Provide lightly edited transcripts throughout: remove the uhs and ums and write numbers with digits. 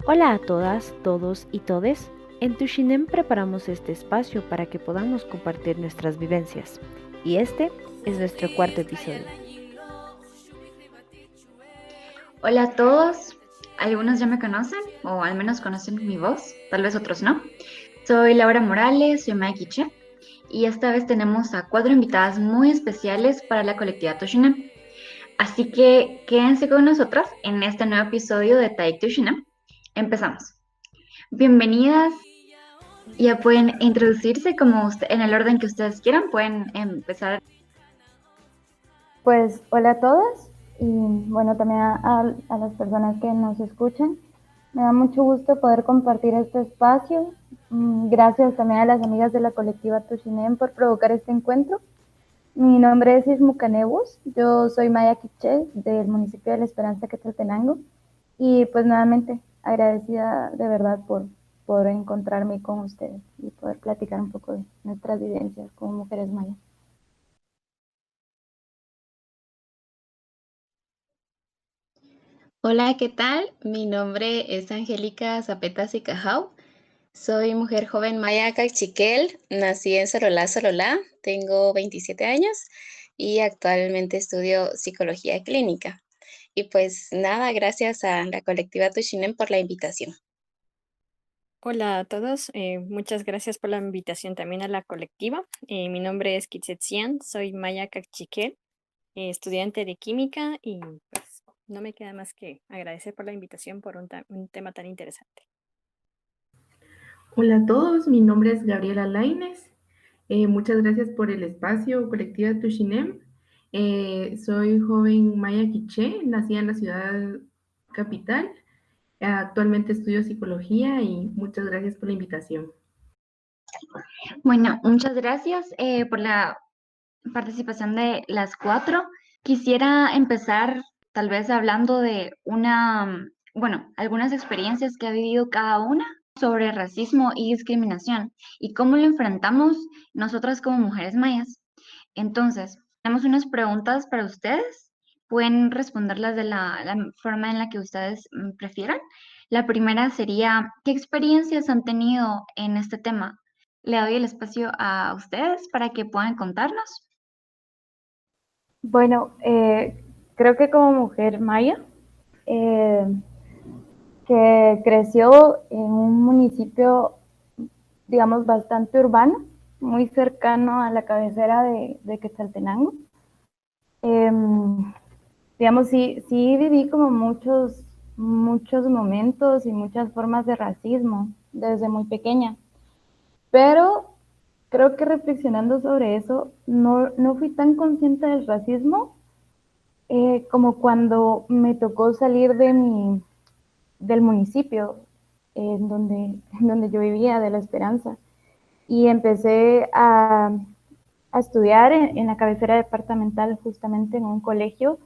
Hola a todas, todos y todes. En Tushinem preparamos este espacio para que podamos compartir nuestras vivencias. Y este es nuestro cuarto episodio. Hola a todos, algunos ya me conocen o al menos conocen mi voz, tal vez otros no. Soy Laura Morales, soy Maya Quiche y esta vez tenemos a 4 invitadas muy especiales para la colectiva Tushinem. Así que quédense con nosotras en este nuevo episodio de Taik Tushinem. Empezamos. Bienvenidas, ya pueden introducirse como en el orden que ustedes quieran, pueden empezar. Pues hola a todas y bueno, también a las personas que nos escuchan. Me da mucho gusto poder compartir este espacio. Gracias también a las amigas de la colectiva Tushinem por provocar este encuentro. Mi nombre es Ismu Canebus, yo soy Maya Quiché del municipio de La Esperanza, Quetzaltenango, y pues nuevamente agradecida de verdad por encontrarme con ustedes y poder platicar un poco de nuestras vivencias como mujeres mayas. Hola, ¿qué tal? Mi nombre es Angélica Zapeta Sicajau. Soy mujer joven maya cachiquel. Nací en Sololá, Sololá. Tengo 27 años y actualmente estudio psicología clínica. Y pues nada, gracias a la colectiva Tushinen por la invitación. Hola a todos, muchas gracias por la invitación también a la colectiva. Mi nombre es Kitsetzian, soy Maya Cachiquel, estudiante de química y pues no me queda más que agradecer por la invitación por un tema tan interesante. Hola a todos, mi nombre es Gabriela Laines. Muchas gracias por el espacio, colectiva Tushinem. Soy joven maya quiché, nacida en la ciudad capital. Actualmente estudio psicología y muchas gracias por la invitación. Bueno, muchas gracias por la participación de las 4. Quisiera empezar tal vez hablando de bueno, algunas experiencias que ha vivido cada una sobre racismo y discriminación y cómo lo enfrentamos nosotras como mujeres mayas. Entonces, tenemos unas preguntas para ustedes. Pueden responderlas de la forma en la que ustedes prefieran. La primera sería, ¿qué experiencias han tenido en este tema? Le doy el espacio a ustedes para que puedan contarnos. Bueno, creo que como mujer maya, eh, que creció en un municipio, digamos, bastante urbano, muy cercano a la cabecera de Quetzaltenango. Eh, digamos, sí viví como muchos momentos y muchas formas de racismo desde muy pequeña, pero creo que reflexionando sobre eso, no fui tan consciente del racismo como cuando me tocó salir del municipio en donde yo vivía, de La Esperanza, y empecé a estudiar en la cabecera departamental, justamente en un colegio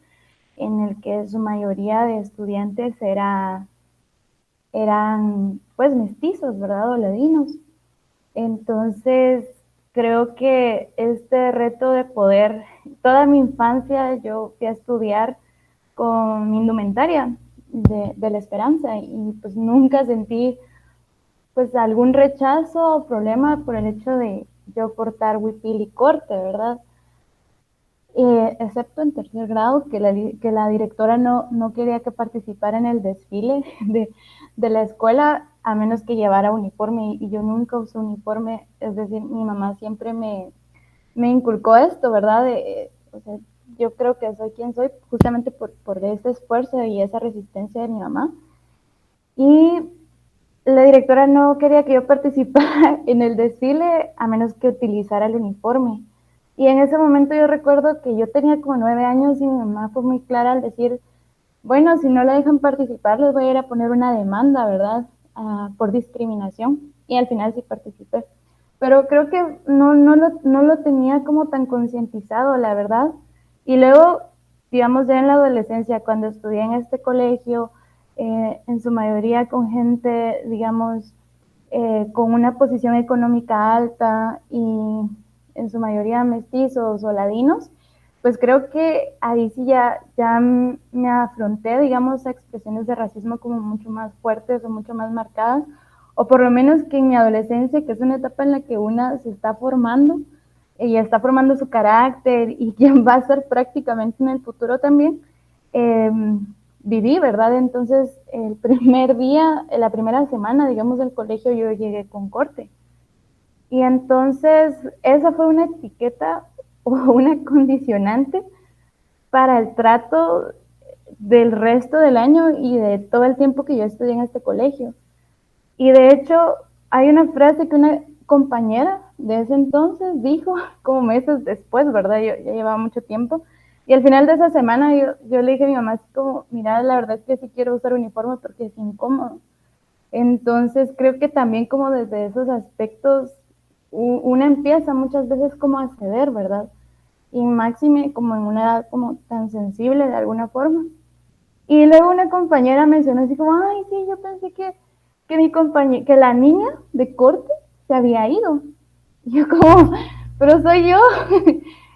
en el que su mayoría de estudiantes eran pues mestizos, ¿verdad? O ladinos. Entonces, creo que este reto de poder, toda mi infancia yo fui a estudiar con mi indumentaria de La Esperanza y pues nunca sentí pues algún rechazo o problema por el hecho de yo portar huipil y corte, ¿verdad? Excepto en tercer grado, que la directora no quería que participara en el desfile de la escuela a menos que llevara uniforme y yo nunca usé uniforme, es decir, mi mamá siempre me inculcó esto, ¿verdad? O sea, yo creo que soy quien soy justamente por ese esfuerzo y esa resistencia de mi mamá. Y la directora no quería que yo participara en el desfile a menos que utilizara el uniforme. Y en ese momento yo recuerdo que yo tenía como 9 años y mi mamá fue muy clara al decir, bueno, si no la dejan participar, les voy a ir a poner una demanda, ¿verdad? Por discriminación. Y al final sí participé. Pero creo que no lo tenía como tan concientizado, la verdad. Y luego, digamos, ya en la adolescencia, cuando estudié en este colegio, en su mayoría con gente, digamos, con una posición económica alta y en su mayoría mestizos o ladinos, pues creo que ahí sí ya me afronté, digamos, a expresiones de racismo como mucho más fuertes o mucho más marcadas, o por lo menos que en mi adolescencia, que es una etapa en la que una se está formando y está formando su carácter y quien va a ser prácticamente en el futuro también, eh, viví, ¿verdad? Entonces, el primer día, la primera semana, digamos, del colegio, yo llegué con corte. Y entonces, esa fue una etiqueta o una condicionante para el trato del resto del año y de todo el tiempo que yo estudié en este colegio. Y de hecho, hay una frase que una compañera de ese entonces dijo, como meses después, ¿verdad? Yo ya llevaba mucho tiempo. Y al final de esa semana yo le dije a mi mamá, así como, mira, la verdad es que sí quiero usar uniforme porque es incómodo. Entonces creo que también como desde esos aspectos una empieza muchas veces como a ceder, ¿verdad? Y máxime como en una edad como tan sensible de alguna forma. Y luego una compañera mencionó así como, ay, sí, yo pensé que mi compañera, que la niña de corte se había ido. Y yo como, pero soy yo.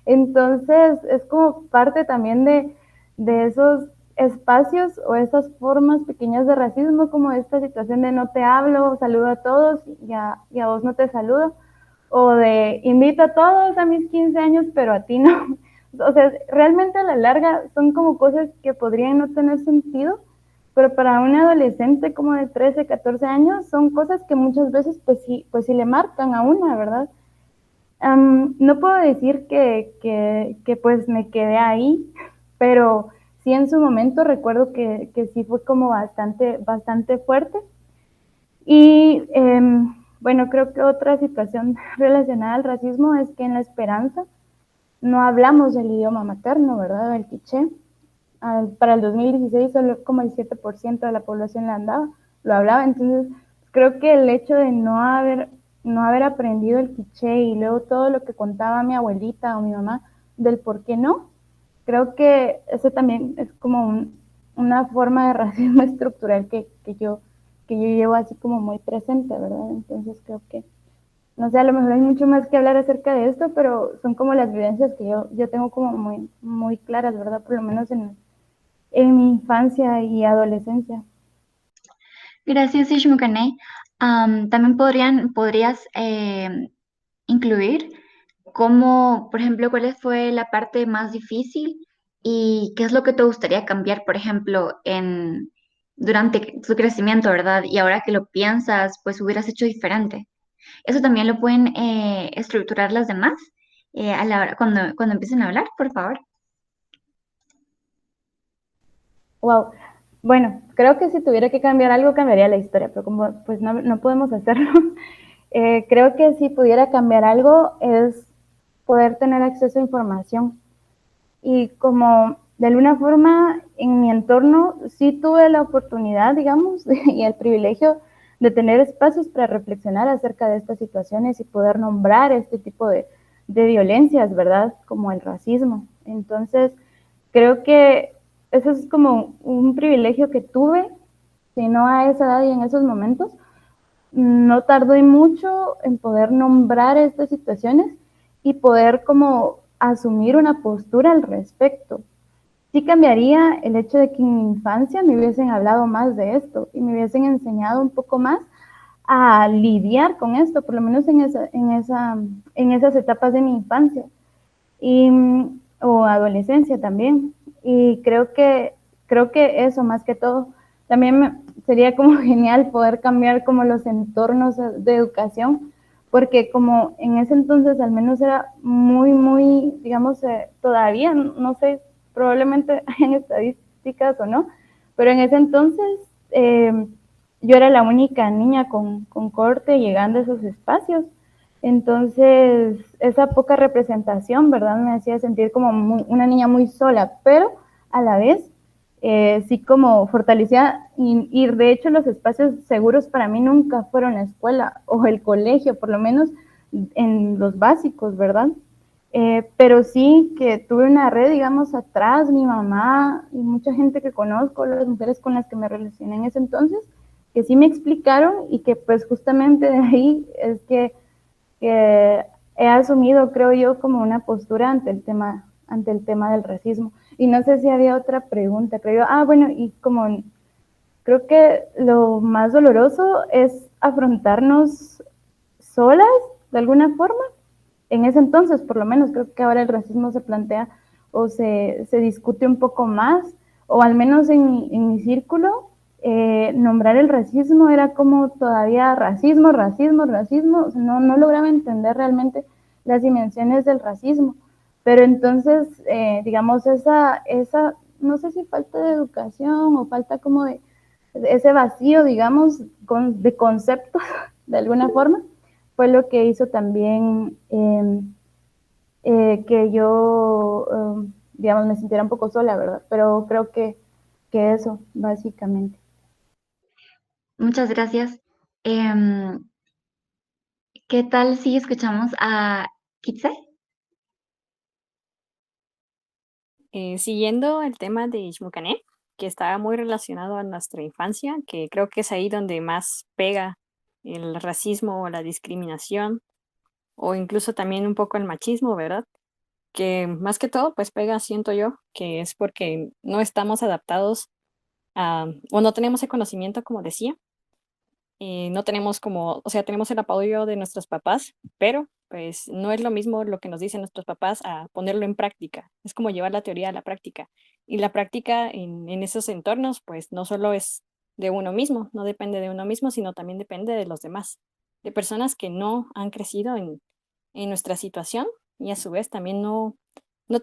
Entonces es como parte también de esos espacios o esas formas pequeñas de racismo, como esta situación de no te hablo, saludo a todos y a vos no te saludo, o de invito a todos a mis 15 años, pero a ti no. O sea, realmente a la larga son como cosas que podrían no tener sentido, pero para un adolescente como de 13, 14 años son cosas que muchas veces pues sí le marcan a una, ¿verdad? No puedo decir que pues me quedé ahí, pero sí en su momento recuerdo que sí fue como bastante fuerte. Y bueno, creo que otra situación relacionada al racismo es que en La Esperanza no hablamos el idioma materno, ¿verdad? El quiché. Para el 2016 solo como el 7% de la población lo hablaba, entonces creo que el hecho de no haber aprendido el quiché y luego todo lo que contaba mi abuelita o mi mamá del por qué no, creo que eso también es como una forma de racismo estructural que yo llevo así como muy presente, ¿verdad? Entonces creo que no sé, a lo mejor hay mucho más que hablar acerca de esto, pero son como las vivencias que yo tengo como muy claras, ¿verdad? Por lo menos en mi infancia y adolescencia. Gracias, Ishmukane. También podrías incluir cómo, por ejemplo, cuál fue la parte más difícil y qué es lo que te gustaría cambiar, por ejemplo, durante tu crecimiento, ¿verdad? Y ahora que lo piensas, pues hubieras hecho diferente. Eso también lo pueden estructurar las demás a la hora, cuando empiecen a hablar, por favor. Wow. Bueno, creo que si tuviera que cambiar algo, cambiaría la historia, pero como pues no podemos hacerlo, creo que si pudiera cambiar algo es poder tener acceso a información. Y como de alguna forma en mi entorno sí tuve la oportunidad, digamos, y el privilegio de tener espacios para reflexionar acerca de estas situaciones y poder nombrar este tipo de violencias, ¿verdad? Como el racismo. Entonces, creo que eso es como un privilegio que tuve, si no a esa edad y en esos momentos. No tardé mucho en poder nombrar estas situaciones y poder como asumir una postura al respecto. Sí cambiaría el hecho de que en mi infancia me hubiesen hablado más de esto y me hubiesen enseñado un poco más a lidiar con esto, por lo menos en esas etapas de mi infancia y, o adolescencia también. Y creo que eso más que todo. También sería como genial poder cambiar como los entornos de educación, porque como en ese entonces al menos era muy, digamos, todavía, no sé, probablemente en estadísticas o no, pero en ese entonces yo era la única niña con corte llegando a esos espacios. Entonces, esa poca representación, ¿verdad? Me hacía sentir como una niña muy sola, pero a la vez sí como fortalecía y de hecho los espacios seguros para mí nunca fueron la escuela o el colegio, por lo menos en los básicos, ¿verdad? Pero sí que tuve una red, digamos, atrás, mi mamá y mucha gente que conozco, las mujeres con las que me relacioné en ese entonces, que sí me explicaron y que pues justamente de ahí es que he asumido, creo yo, como una postura ante el tema del racismo. Y no sé si había otra pregunta, creo yo. Bueno, y como creo que lo más doloroso es afrontarnos solas, de alguna forma. En ese entonces, por lo menos, creo que ahora el racismo se plantea o se discute un poco más, o al menos en mi círculo, nombrar el racismo era como todavía racismo, racismo, racismo, o sea, no lograba entender realmente las dimensiones del racismo. Pero entonces, digamos, no sé si falta de educación o falta como de ese vacío, digamos, de conceptos, de alguna forma, fue lo que hizo también que yo, digamos, me sintiera un poco sola, ¿verdad? Pero creo que eso, básicamente. Muchas gracias. Em, ¿Qué tal si escuchamos a Kitse? Siguiendo el tema de Ishmucané, que estaba muy relacionado a nuestra infancia, que creo que es ahí donde más pega el racismo o la discriminación, o incluso también un poco el machismo, ¿verdad? Que más que todo, pues pega, siento yo, que es porque no estamos adaptados o no tenemos el conocimiento, como decía, no tenemos como, o sea, tenemos el apoyo de nuestros papás, pero pues no es lo mismo lo que nos dicen nuestros papás a ponerlo en práctica. Es como llevar la teoría a la práctica. Y la práctica en esos entornos, pues no solo es de uno mismo, no depende de uno mismo, sino también depende de los demás, de personas que no han crecido en nuestra situación y a su vez también no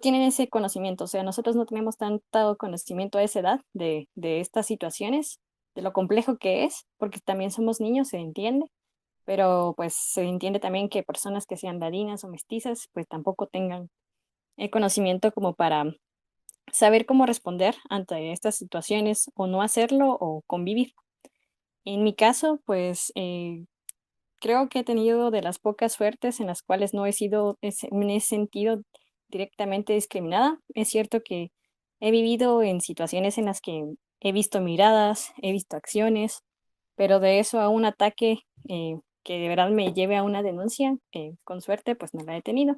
tienen ese conocimiento. O sea, nosotros no tenemos tanto conocimiento a esa edad de estas situaciones, de lo complejo que es, porque también somos niños, se entiende, pero pues se entiende también que personas que sean ladinas o mestizas, pues tampoco tengan el conocimiento como para saber cómo responder ante estas situaciones o no hacerlo o convivir. En mi caso, pues creo que he tenido de las pocas suertes en las cuales no he sido, me he sentido directamente discriminada. Es cierto que he vivido en situaciones en las que he visto miradas, he visto acciones, pero de eso a un ataque que de verdad me lleve a una denuncia, con suerte, pues no la he tenido.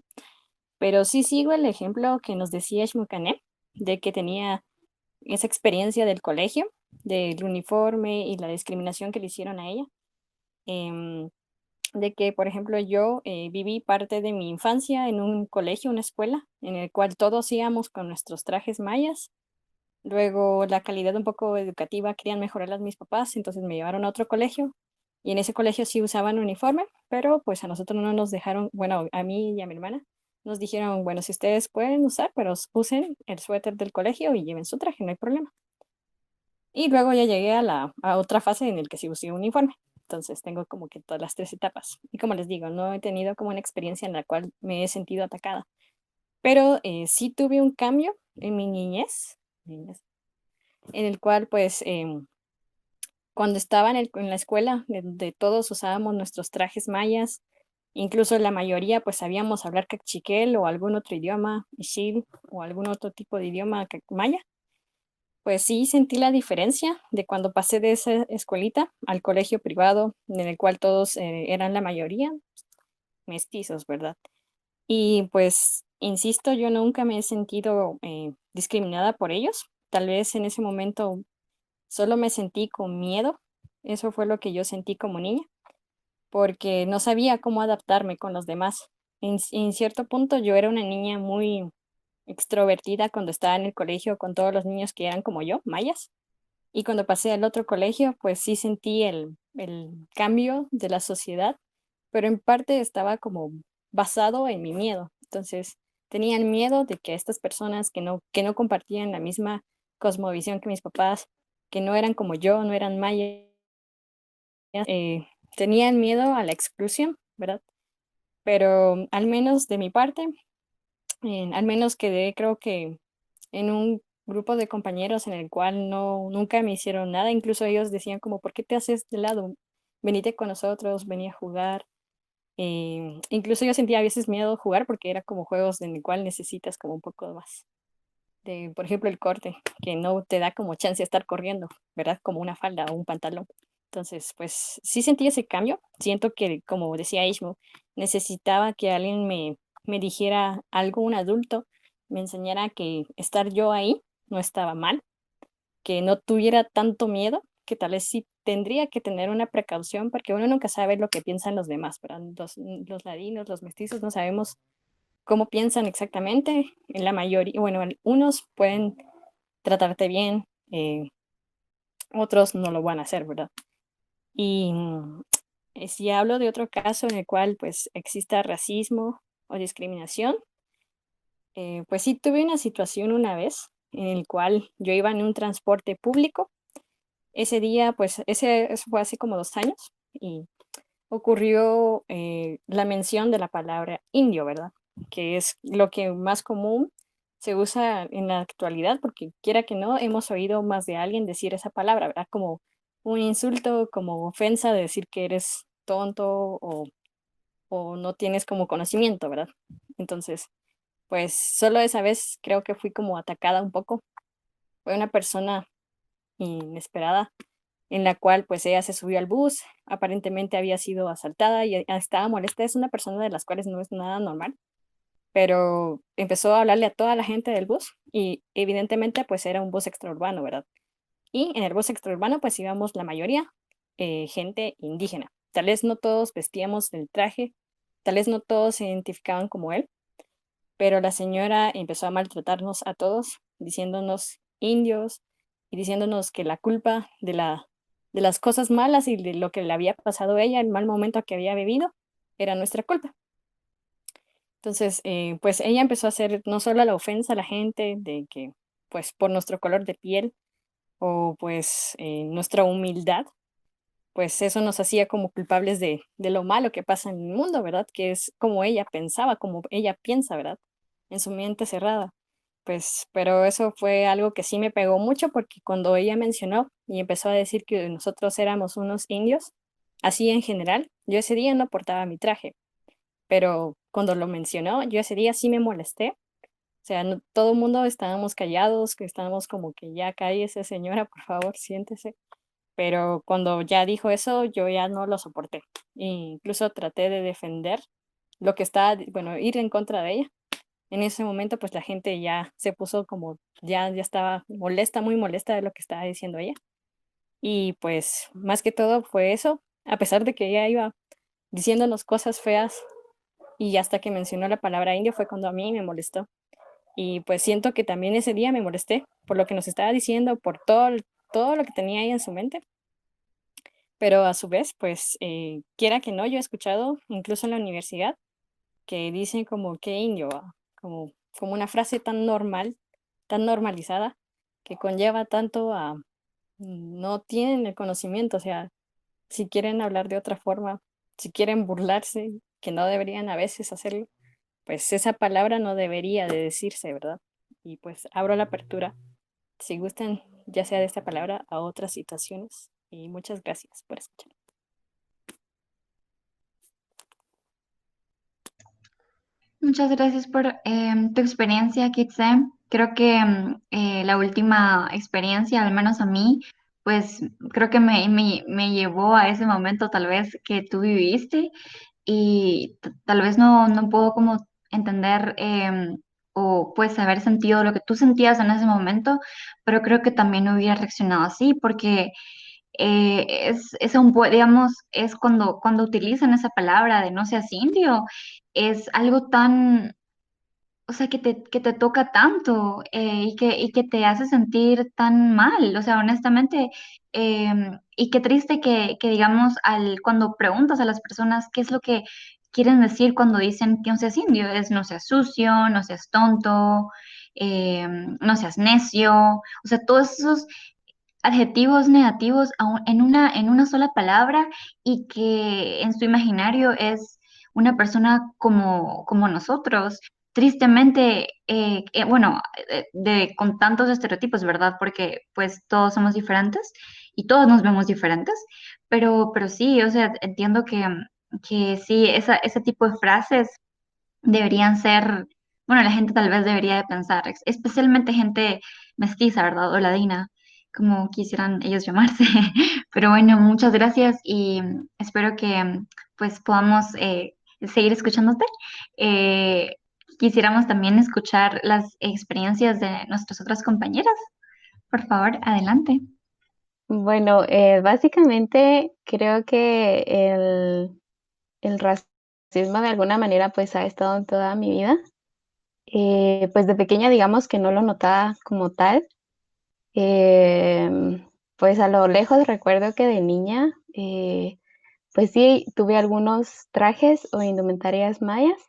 Pero sí sigo el ejemplo que nos decía Shmukané, de que tenía esa experiencia del colegio, del uniforme y la discriminación que le hicieron a ella. Em, de que, por ejemplo, yo viví parte de mi infancia en un colegio, una escuela, en el cual todos íbamos con nuestros trajes mayas. Luego la calidad un poco educativa querían mejorarla mis papás, entonces me llevaron a otro colegio y en ese colegio sí usaban uniforme, pero pues a nosotros no nos dejaron, bueno, a mí y a mi hermana, nos dijeron, bueno, si ustedes pueden usar, pero usen el suéter del colegio y lleven su traje, no hay problema. Y luego ya llegué a otra fase en el que sí usé uniforme. Entonces tengo como que todas las tres etapas. Y como les digo, no he tenido como una experiencia en la cual me he sentido atacada. Pero sí tuve un cambio en mi niñez, en el cual pues cuando estaba en la escuela, de todos usábamos nuestros trajes mayas, incluso la mayoría pues sabíamos hablar cachiquel o algún otro idioma, ishil o algún otro tipo de idioma maya. Pues sí, sentí la diferencia de cuando pasé de esa escuelita al colegio privado, en el cual todos eran la mayoría mestizos, ¿verdad? Y pues, insisto, yo nunca me he sentido discriminada por ellos. Tal vez en ese momento solo me sentí con miedo. Eso fue lo que yo sentí como niña, porque no sabía cómo adaptarme con los demás. En cierto punto yo era una niña muy extrovertida cuando estaba en el colegio con todos los niños que eran como yo, mayas. Y cuando pasé al otro colegio, pues sí sentí el cambio de la sociedad, pero en parte estaba como basado en mi miedo. Entonces, tenían miedo de que estas personas que no compartían la misma cosmovisión que mis papás, que no eran como yo, no eran mayas, eh, tenían miedo a la exclusión, ¿verdad? Pero al menos de mi parte, al menos quedé, creo que en un grupo de compañeros en el cual nunca me hicieron nada, incluso ellos decían como, ¿por qué te haces de lado? Venite con nosotros, vení a jugar. Incluso yo sentía a veces miedo de jugar porque era como juegos en el cual necesitas como un poco más de, por ejemplo, el corte, que no te da como chance de estar corriendo, ¿verdad? Como una falda o un pantalón. Entonces, pues sí sentí ese cambio. Siento que, como decía Ishmo, necesitaba que alguien me dijera algo, un adulto, me enseñara que estar yo ahí no estaba mal, que no tuviera tanto miedo, que tal vez sí tendría que tener una precaución, porque uno nunca sabe lo que piensan los demás, ¿verdad? Los ladinos, los mestizos, no sabemos cómo piensan exactamente. En la mayoría, bueno, unos pueden tratarte bien, otros no lo van a hacer, ¿verdad? Y si hablo de otro caso en el cual pues exista racismo o discriminación, pues sí tuve una situación una vez en el cual yo iba en un transporte público. Ese día, pues eso fue hace como 2 años y ocurrió la mención de la palabra indio, ¿verdad? Que es lo que más común se usa en la actualidad, porque quiera que no, hemos oído más de alguien decir esa palabra, ¿verdad? Como un insulto, como ofensa de decir que eres tonto o no tienes como conocimiento, ¿verdad? Entonces, pues solo esa vez creo que fui como atacada un poco. Fue una persona inesperada en la cual pues ella se subió al bus, aparentemente había sido asaltada y estaba molesta. Es una persona de las cuales no es nada normal, pero empezó a hablarle a toda la gente del bus y evidentemente pues era un bus extraurbano, ¿verdad? Y en el bus extraurbano pues íbamos la mayoría gente indígena. Tal vez no todos vestíamos el traje, tal vez no todos se identificaban como él, pero la señora empezó a maltratarnos a todos, diciéndonos indios y diciéndonos que la culpa de las cosas malas y de lo que le había pasado a ella, el mal momento que había vivido, era nuestra culpa. Entonces, pues ella empezó a hacer no solo la ofensa a la gente de que, pues por nuestro color de piel o pues nuestra humildad, pues eso nos hacía como culpables de lo malo que pasa en el mundo, ¿verdad? Que es como ella pensaba, como ella piensa, ¿verdad? En su mente cerrada. Pues, pero eso fue algo que sí me pegó mucho porque cuando ella mencionó y empezó a decir que nosotros éramos unos indios, así en general, yo ese día no portaba mi traje, pero cuando lo mencionó, yo ese día sí me molesté. O sea, todo el mundo estábamos callados, que estábamos como que ya cállese señora, por favor, siéntese. Pero cuando ya dijo eso, yo ya no lo soporté. E incluso traté de defender lo que estaba, bueno, ir en contra de ella. En ese momento, pues la gente ya se puso como, ya estaba molesta, muy molesta de lo que estaba diciendo ella. Y pues más que todo fue eso, a pesar de que ella iba diciéndonos cosas feas y hasta que mencionó la palabra indio fue cuando a mí me molestó. Y pues siento que también ese día me molesté por lo que nos estaba diciendo, por todo lo que tenía ella en su mente. Pero a su vez, pues, quiera que no, yo he escuchado, incluso en la universidad, que dicen como que indio, como una frase tan normal, tan normalizada, que conlleva tanto a no tienen el conocimiento, o sea, si quieren hablar de otra forma, si quieren burlarse, que no deberían a veces hacerlo, pues esa palabra no debería de decirse, ¿verdad? Y pues abro la apertura, si gustan, ya sea de esta palabra, a otras situaciones. Y muchas gracias por escuchar. Muchas gracias por tu experiencia, Kitse. Creo que la última experiencia, al menos a mí, pues creo que me llevó a ese momento tal vez que tú viviste y tal vez no puedo como entender o pues haber sentido lo que tú sentías en ese momento, pero creo que también hubiera reaccionado así porque digamos, es cuando utilizan esa palabra de no seas indio, es algo tan, o sea, que te toca tanto y que te hace sentir tan mal, o sea, honestamente, y qué triste que digamos, cuando preguntas a las personas qué es lo que quieren decir cuando dicen que no seas indio, es no seas sucio, no seas tonto, no seas necio, o sea, todos esos adjetivos negativos en una sola palabra y que en su imaginario es una persona como nosotros. Tristemente, bueno, con tantos estereotipos, ¿verdad? Porque pues todos somos diferentes y todos nos vemos diferentes, pero sí, o sea, entiendo que sí, ese tipo de frases deberían ser, bueno, la gente tal vez debería de pensar, especialmente gente mestiza, ¿verdad? O ladina, como quisieran ellos llamarse. Pero bueno, muchas gracias y espero que pues podamos seguir escuchándote. Eh, quisiéramos también escuchar las experiencias de nuestras otras compañeras. Por favor, adelante. Bueno, básicamente creo que el racismo de alguna manera pues ha estado en toda mi vida. Pues de pequeña digamos que no lo notaba como tal. Pues a lo lejos recuerdo que de niña pues sí tuve algunos trajes o indumentarias mayas,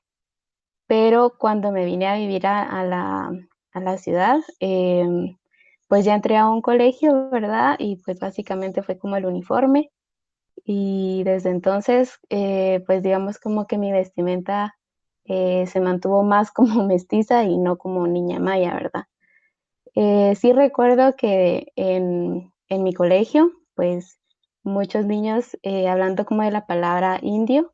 pero cuando me vine a vivir a la ciudad, pues ya entré a un colegio, ¿verdad? Y pues básicamente fue como el uniforme. Y desde entonces, pues digamos como que mi vestimenta se mantuvo más como mestiza y no como niña maya, ¿verdad? Sí recuerdo que en mi colegio, pues muchos niños hablando como de la palabra indio,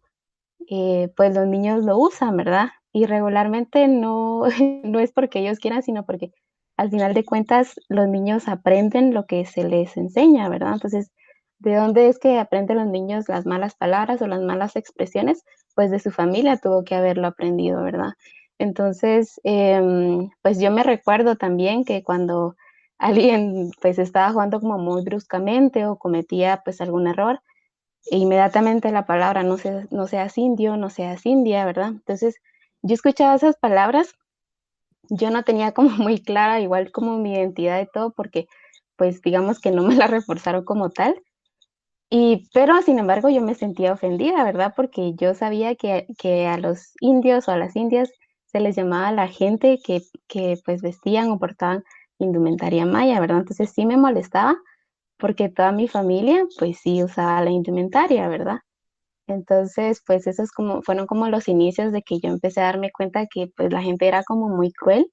pues los niños lo usan, ¿verdad? Y regularmente no, no es porque ellos quieran, sino porque al final de cuentas los niños aprenden lo que se les enseña, ¿verdad? Entonces, ¿de dónde es que aprenden los niños las malas palabras o las malas expresiones? Pues de su familia tuvo que haberlo aprendido, ¿verdad? Entonces, pues yo me recuerdo también que cuando alguien pues estaba jugando como muy bruscamente o cometía pues algún error, e inmediatamente la palabra no seas indio, no seas india, ¿verdad? Entonces, yo escuchaba esas palabras, yo no tenía como muy clara igual como mi identidad y todo, porque pues digamos que no me la reforzaron como tal, pero sin embargo yo me sentía ofendida, ¿verdad? Porque yo sabía que a los indios o a las indias se les llamaba la gente que pues vestían o portaban indumentaria maya, ¿verdad? Entonces sí me molestaba porque toda mi familia pues sí usaba la indumentaria, ¿verdad? Entonces, pues esos como fueron como los inicios de que yo empecé a darme cuenta que pues la gente era como muy cruel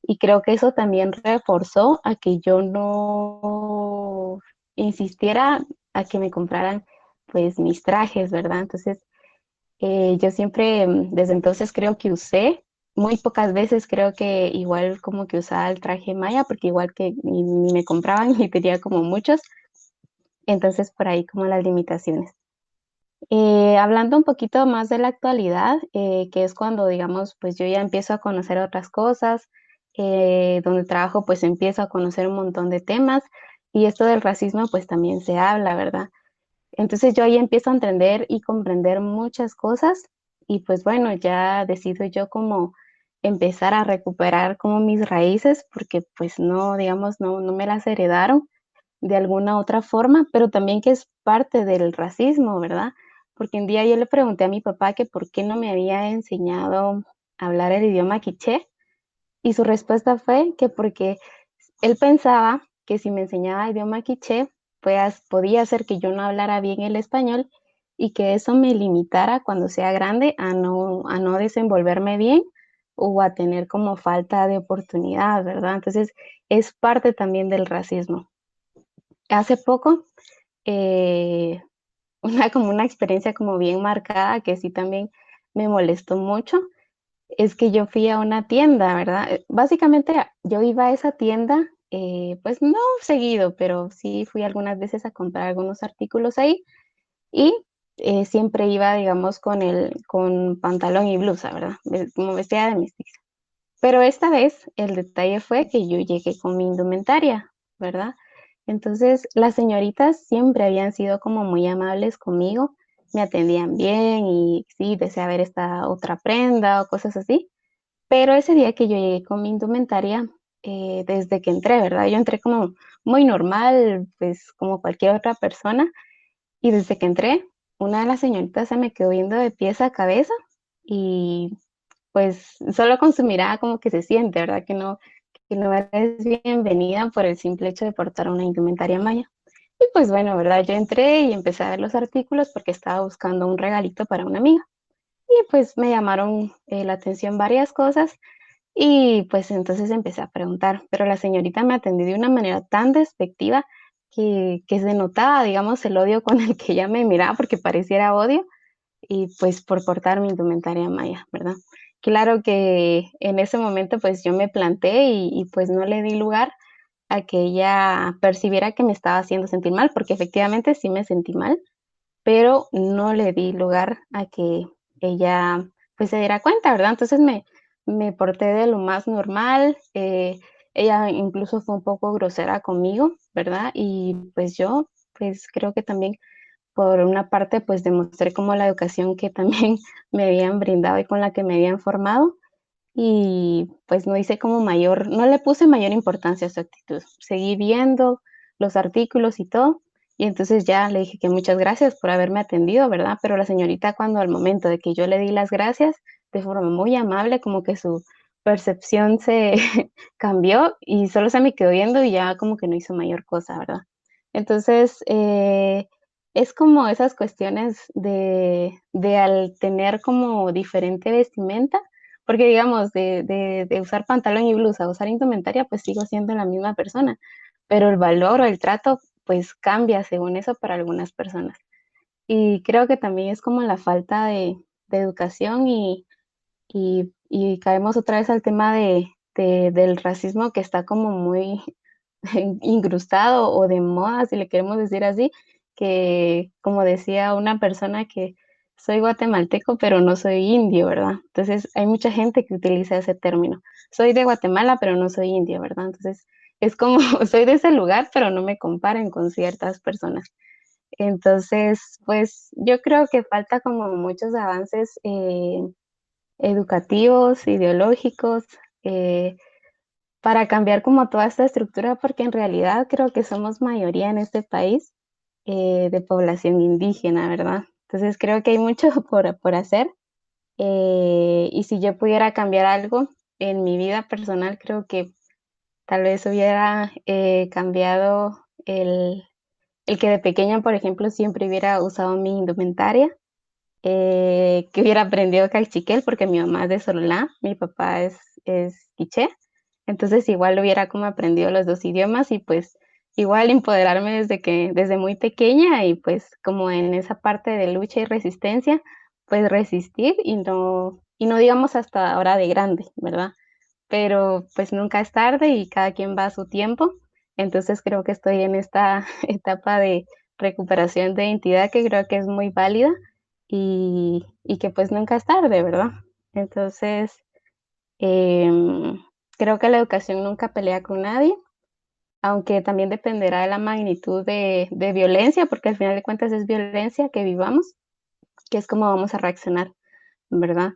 y creo que eso también reforzó a que yo no insistiera a que me compraran pues mis trajes, ¿verdad? Entonces, yo siempre desde entonces creo que usé, muy pocas veces creo que igual como que usaba el traje maya, porque igual que ni me compraban y tenía como muchos, entonces por ahí como las limitaciones. Hablando un poquito más de la actualidad, que es cuando, digamos, pues yo ya empiezo a conocer otras cosas, donde trabajo, pues empiezo a conocer un montón de temas y esto del racismo, pues también se habla, ¿verdad? Entonces yo ahí empiezo a entender y comprender muchas cosas y pues bueno, ya decido yo como empezar a recuperar como mis raíces, porque pues no, digamos, no me las heredaron de alguna otra forma, pero también que es parte del racismo, ¿verdad? Porque un día yo le pregunté a mi papá que por qué no me había enseñado a hablar el idioma quiché y su respuesta fue que porque él pensaba que si me enseñaba idioma quiché, pues podía ser que yo no hablara bien el español y que eso me limitara cuando sea grande a no desenvolverme bien o a tener como falta de oportunidad, ¿verdad? Entonces es parte también del racismo. Hace poco eh, como una experiencia como bien marcada que sí también me molestó mucho, es que yo fui a una tienda, ¿verdad? Básicamente yo iba a esa tienda, pues no seguido, pero sí fui algunas veces a comprar algunos artículos ahí y siempre iba, digamos, con pantalón y blusa, ¿verdad? Como vestida de mestiza. Pero esta vez el detalle fue que yo llegué con mi indumentaria, ¿verdad? Entonces las señoritas siempre habían sido como muy amables conmigo, me atendían bien y sí, desea ver esta otra prenda o cosas así. Pero ese día que yo llegué con mi indumentaria, desde que entré, ¿verdad? Yo entré como muy normal, pues como cualquier otra persona, y desde que entré, una de las señoritas se me quedó viendo de pies a cabeza y pues solo con su mirada como que se siente, ¿verdad? Que no eres bienvenida por el simple hecho de portar una indumentaria maya. Y pues bueno, ¿verdad? Yo entré y empecé a ver los artículos porque estaba buscando un regalito para una amiga. Y pues me llamaron la atención varias cosas y pues entonces empecé a preguntar, pero la señorita me atendió de una manera tan despectiva que se notaba, digamos, el odio con el que ella me miraba porque pareciera odio y pues por portar mi indumentaria maya, ¿verdad? Claro que en ese momento pues yo me planté pues no le di lugar a que ella percibiera que me estaba haciendo sentir mal, porque efectivamente sí me sentí mal, pero no le di lugar a que ella pues se diera cuenta, ¿verdad? Entonces me me porté de lo más normal. Ella incluso fue un poco grosera conmigo, ¿verdad? Y pues yo, pues creo que también por una parte, pues demostré como la educación que también me habían brindado y con la que me habían formado. Y pues no hice como mayor, no le puse mayor importancia a su actitud. Seguí viendo los artículos y todo. Y entonces ya le dije que muchas gracias por haberme atendido, ¿verdad? Pero la señorita cuando al momento de que yo le di las gracias, de forma muy amable, como que su percepción se cambió y solo se me quedó viendo y ya como que no hizo mayor cosa, ¿verdad? Entonces, es como esas cuestiones de al tener como diferente vestimenta, porque digamos, de usar pantalón y blusa a usar indumentaria, pues sigo siendo la misma persona, pero el valor o el trato, pues cambia según eso para algunas personas. Y creo que también es como la falta de educación y caemos otra vez al tema del racismo que está como muy incrustado o de moda, si le queremos decir así, que como decía una persona que soy guatemalteco, pero no soy indio, ¿verdad? Entonces hay mucha gente que utiliza ese término. Soy de Guatemala, pero no soy indio, ¿verdad? Entonces es como soy de ese lugar, pero no me comparen con ciertas personas. Entonces, pues yo creo que falta como muchos avances educativos, ideológicos, eh, para cambiar como toda esta estructura, porque en realidad creo que somos mayoría en este país de población indígena, ¿verdad? Entonces creo que hay mucho por hacer y si yo pudiera cambiar algo en mi vida personal, creo que tal vez hubiera cambiado el que de pequeña, por ejemplo, siempre hubiera usado mi indumentaria, que hubiera aprendido cachiquel, porque mi mamá es de Sololá, mi papá es quiché, entonces igual hubiera como aprendido los dos idiomas y pues igual empoderarme desde muy pequeña y pues como en esa parte de lucha y resistencia, pues resistir y no digamos hasta ahora de grande, ¿verdad? Pero pues nunca es tarde y cada quien va a su tiempo. Entonces creo que estoy en esta etapa de recuperación de identidad que creo que es muy válida y que pues nunca es tarde, ¿verdad? Entonces, em, creo que la educación nunca pelea con nadie, aunque también dependerá de la magnitud de violencia, porque al final de cuentas es violencia que vivamos, que es como vamos a reaccionar, ¿verdad?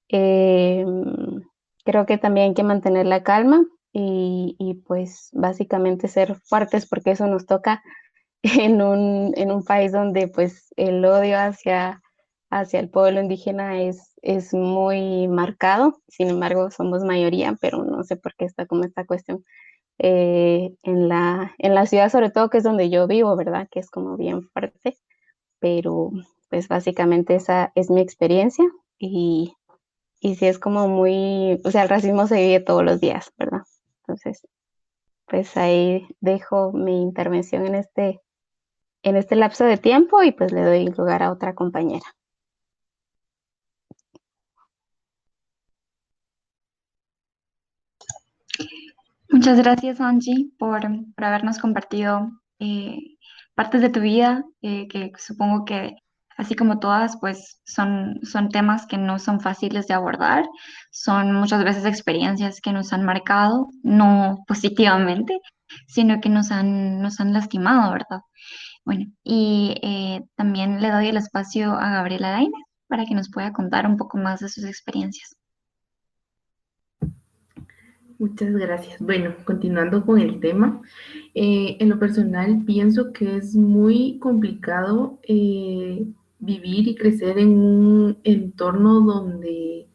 Em, Creo que también hay que mantener la calma y pues básicamente ser fuertes porque eso nos toca en un país donde pues el odio hacia el pueblo indígena es muy marcado. Sin embargo, somos mayoría, pero no sé por qué está como esta cuestión en la ciudad, sobre todo que es donde yo vivo, ¿verdad? Que es como bien fuerte, pero pues básicamente esa es mi experiencia y sí es como muy, o sea, el racismo se vive todos los días, ¿verdad? Entonces, pues ahí dejo mi intervención en este lapso de tiempo y pues le doy lugar a otra compañera. Muchas gracias, Angie, por habernos compartido partes de tu vida, que supongo que, así como todas, pues son temas que no son fáciles de abordar, son muchas veces experiencias que nos han marcado, no positivamente, sino que nos han lastimado, ¿verdad? Bueno, y también le doy el espacio a Gabriela Lainez para que nos pueda contar un poco más de sus experiencias. Muchas gracias. Bueno, continuando con el tema, en lo personal pienso que es muy complicado vivir y crecer en un entorno donde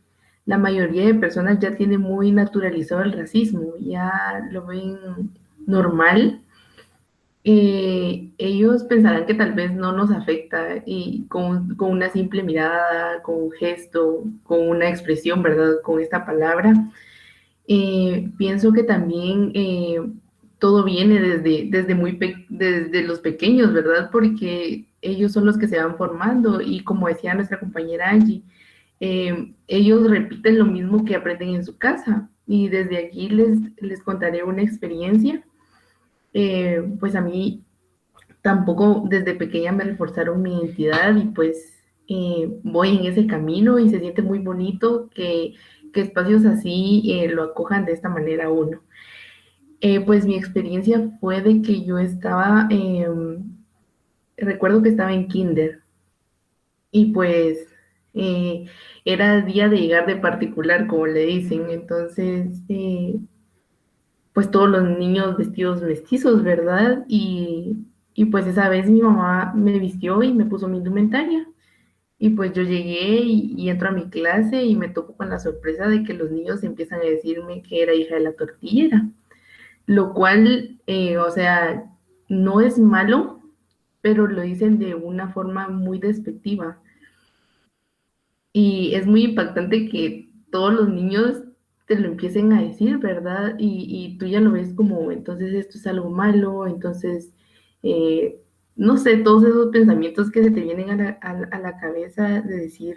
la mayoría de personas ya tiene muy naturalizado el racismo, ya lo ven normal. Ellos pensarán que tal vez no nos afecta y con una simple mirada, con un gesto, con una expresión, ¿verdad? Con esta palabra. Pienso que también todo viene desde los pequeños, ¿verdad? Porque ellos son los que se van formando y como decía nuestra compañera Angie, ellos repiten lo mismo que aprenden en su casa. Y desde aquí les contaré una experiencia. Pues a mí tampoco desde pequeña me reforzaron mi identidad y pues voy en ese camino y se siente muy bonito que que espacios así lo acojan de esta manera a uno. Pues mi experiencia fue de que yo estaba, recuerdo que estaba en kinder y pues eh, era día de llegar de particular, como le dicen, entonces pues todos los niños vestidos mestizos, ¿verdad? Y pues esa vez mi mamá me vistió y me puso mi indumentaria. Y pues yo llegué y entro a mi clase y me topo con la sorpresa de que los niños empiezan a decirme que era hija de la tortillera, lo cual, o sea, no es malo, pero lo dicen de una forma muy despectiva. Y es muy impactante que todos los niños te lo empiecen a decir, ¿verdad? Y tú ya lo ves como, entonces esto es algo malo, entonces, eh, no sé, todos esos pensamientos que se te vienen a la cabeza de decir,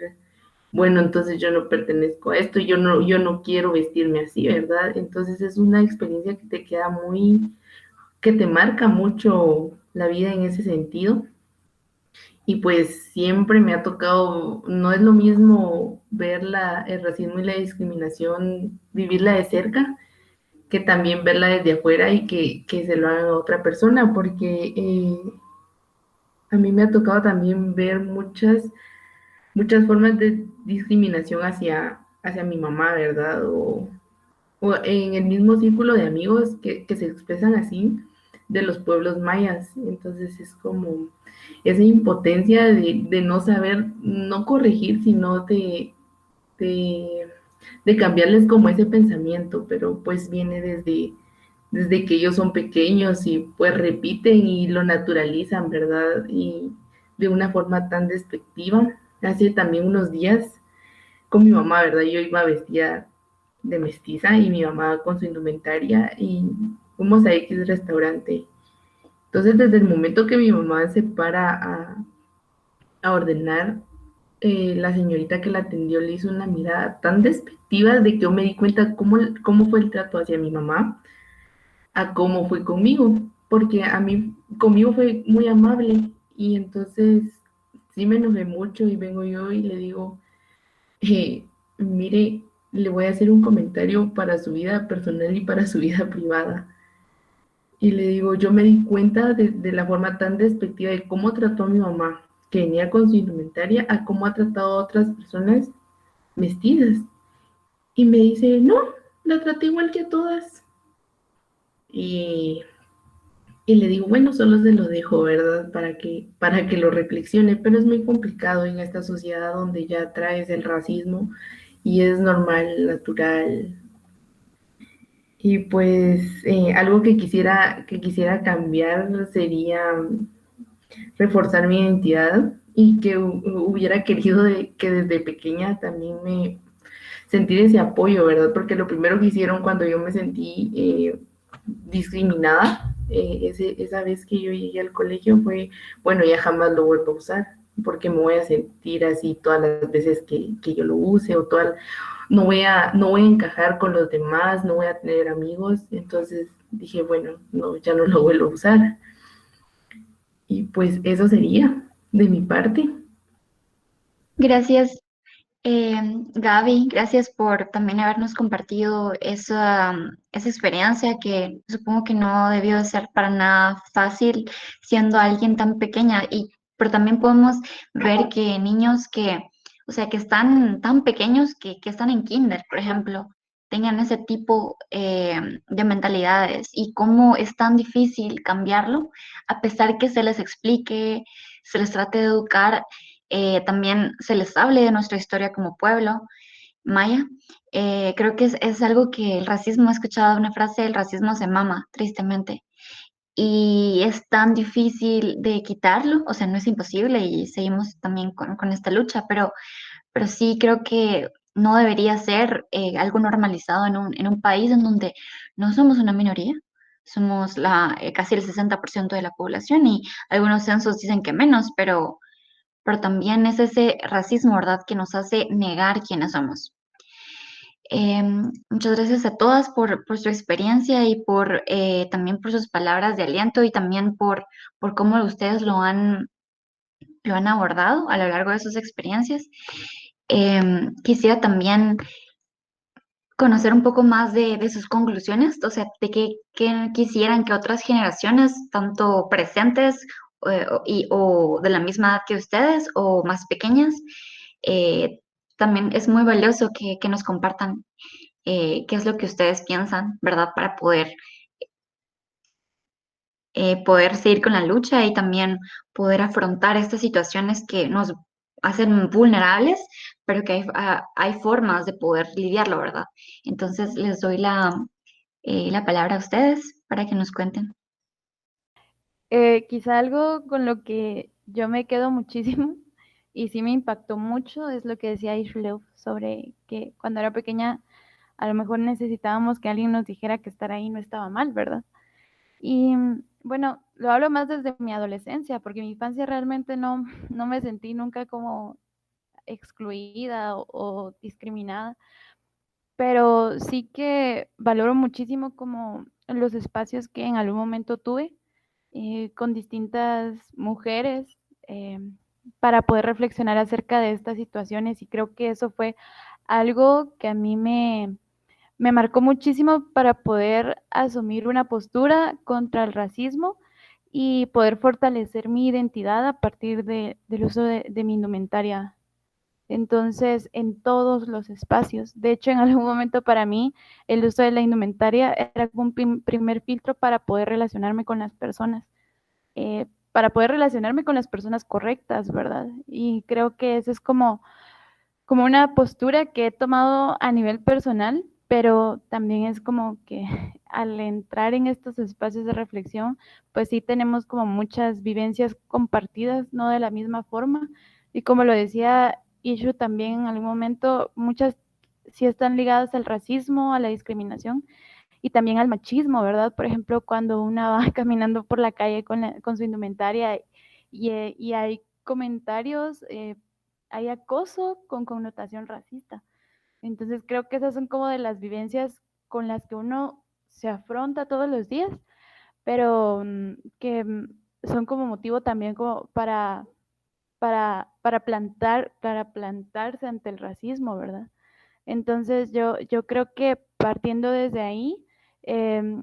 bueno, entonces yo no pertenezco a esto, yo no quiero vestirme así, ¿verdad? Entonces es una experiencia que te queda muy, que te marca mucho la vida en ese sentido. Y pues siempre me ha tocado, no es lo mismo ver el racismo y la discriminación, vivirla de cerca, que también verla desde afuera y que se lo hagan a otra persona, porque a mí me ha tocado también ver muchas formas de discriminación hacia mi mamá, ¿verdad? O en el mismo círculo de amigos que se expresan así de los pueblos mayas. Entonces es como esa impotencia de no saber, no corregir, sino de, de cambiarles como ese pensamiento, pero pues viene desde que ellos son pequeños y pues repiten y lo naturalizan, ¿verdad? Y de una forma tan despectiva. Hace también unos días con mi mamá, ¿verdad? Yo iba vestida de mestiza y mi mamá con su indumentaria y fuimos a X restaurante. Entonces, desde el momento que mi mamá se para a ordenar, la señorita que la atendió le hizo una mirada tan despectiva de que yo me di cuenta cómo fue el trato hacia mi mamá a cómo fue conmigo, porque a mí, conmigo fue muy amable y entonces sí me enojé mucho y vengo yo y le digo, mire, le voy a hacer un comentario para su vida personal y para su vida privada. Y le digo, yo me di cuenta de la forma tan despectiva de cómo trató a mi mamá, que venía con su indumentaria, a cómo ha tratado a otras personas vestidas. Y me dice, no, la traté igual que a todas. Y, y le digo, bueno, solo se lo dejo, ¿verdad? Para que lo reflexione, pero es muy complicado en esta sociedad donde ya traes el racismo y es normal, natural. Y pues algo que quisiera cambiar sería reforzar mi identidad y que hubiera querido que desde pequeña también me sentir ese apoyo, ¿verdad? Porque lo primero que hicieron cuando yo me sentí discriminada, esa vez que yo llegué al colegio fue, bueno, ya jamás lo vuelvo a usar, porque me voy a sentir así todas las veces que yo lo use o no voy a encajar con los demás, no voy a tener amigos, entonces dije, bueno, no, ya no lo vuelvo a usar. Y pues eso sería de mi parte. Gracias, Gaby, gracias por también habernos compartido esa experiencia que supongo que no debió de ser para nada fácil siendo alguien tan pequeña, pero también podemos ver que niños o sea, que están tan pequeños que están en kinder, por ejemplo, tengan ese tipo de mentalidades y cómo es tan difícil cambiarlo, a pesar que se les explique, se les trate de educar, también se les hable de nuestra historia como pueblo maya. Creo que es algo que el racismo, he escuchado una frase, el racismo se mama, tristemente, y es tan difícil de quitarlo, o sea, no es imposible y seguimos también con esta lucha, pero sí creo que no debería ser algo normalizado en un país en donde no somos una minoría. Somos casi el 60% de la población y algunos censos dicen que menos, pero también es ese racismo, ¿verdad?, que nos hace negar quiénes somos. Muchas gracias a todas por su experiencia y también por sus palabras de aliento y también por cómo ustedes lo han abordado a lo largo de sus experiencias. Quisiera también conocer un poco más de sus conclusiones, o sea, de qué quisieran que otras generaciones, tanto presentes o de la misma edad que ustedes o más pequeñas, eh, también es muy valioso que nos compartan qué es lo que ustedes piensan, ¿verdad? Para poder seguir con la lucha y también poder afrontar estas situaciones que nos hacen vulnerables, pero que hay formas de poder lidiarlo, ¿verdad? Entonces les doy la palabra a ustedes para que nos cuenten. Quizá algo con lo que yo me quedo muchísimo y sí me impactó mucho es lo que decía Ishlov sobre que cuando era pequeña a lo mejor necesitábamos que alguien nos dijera que estar ahí no estaba mal, ¿verdad? Y bueno, lo hablo más desde mi adolescencia, porque en mi infancia realmente no me sentí nunca como excluida o discriminada, pero sí que valoro muchísimo como los espacios que en algún momento tuve con distintas mujeres eh, para poder reflexionar acerca de estas situaciones y creo que eso fue algo que a mí me marcó muchísimo para poder asumir una postura contra el racismo y poder fortalecer mi identidad a partir del uso de mi indumentaria. Entonces, en todos los espacios. De hecho, en algún momento para mí, el uso de la indumentaria era como un primer filtro para poder relacionarme con las personas, para poder relacionarme con las personas correctas, ¿verdad? Y creo que eso es como una postura que he tomado a nivel personal, pero también es como que al entrar en estos espacios de reflexión, pues sí tenemos como muchas vivencias compartidas, no de la misma forma. Y como lo decía Ishu también en algún momento, muchas sí están ligadas al racismo, a la discriminación y también al machismo, ¿verdad? Por ejemplo, cuando una va caminando por la calle con su indumentaria y hay comentarios, hay acoso con connotación racista. Entonces creo que esas son como de las vivencias con las que uno se afronta todos los días, pero que son como motivo también como para plantarse ante el racismo, ¿verdad? Entonces yo creo que partiendo desde ahí,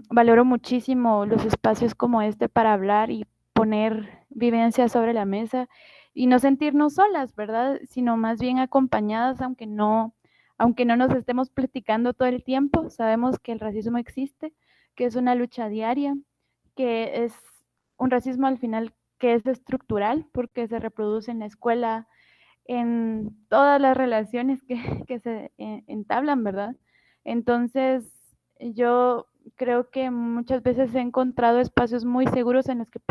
valoro muchísimo los espacios como este para hablar y poner vivencias sobre la mesa y no sentirnos solas, ¿verdad? Sino más bien acompañadas, aunque no nos estemos platicando todo el tiempo, sabemos que el racismo existe, que es una lucha diaria, que es un racismo al final que es estructural porque se reproduce en la escuela, en todas las relaciones que se entablan, ¿verdad? Entonces, yo creo que muchas veces he encontrado espacios muy seguros en los que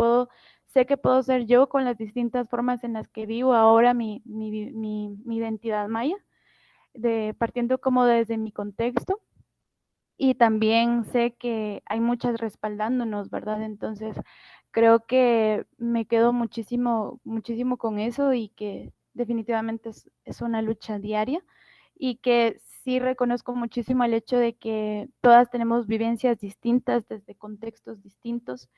sé que puedo ser yo con las distintas formas en las que vivo ahora mi identidad maya, partiendo como desde mi contexto. Y también sé que hay muchas respaldándonos, ¿verdad? Entonces, creo que me quedo muchísimo con eso y que definitivamente es una lucha diaria y que sí reconozco muchísimo el hecho de que todas tenemos vivencias distintas desde contextos distintos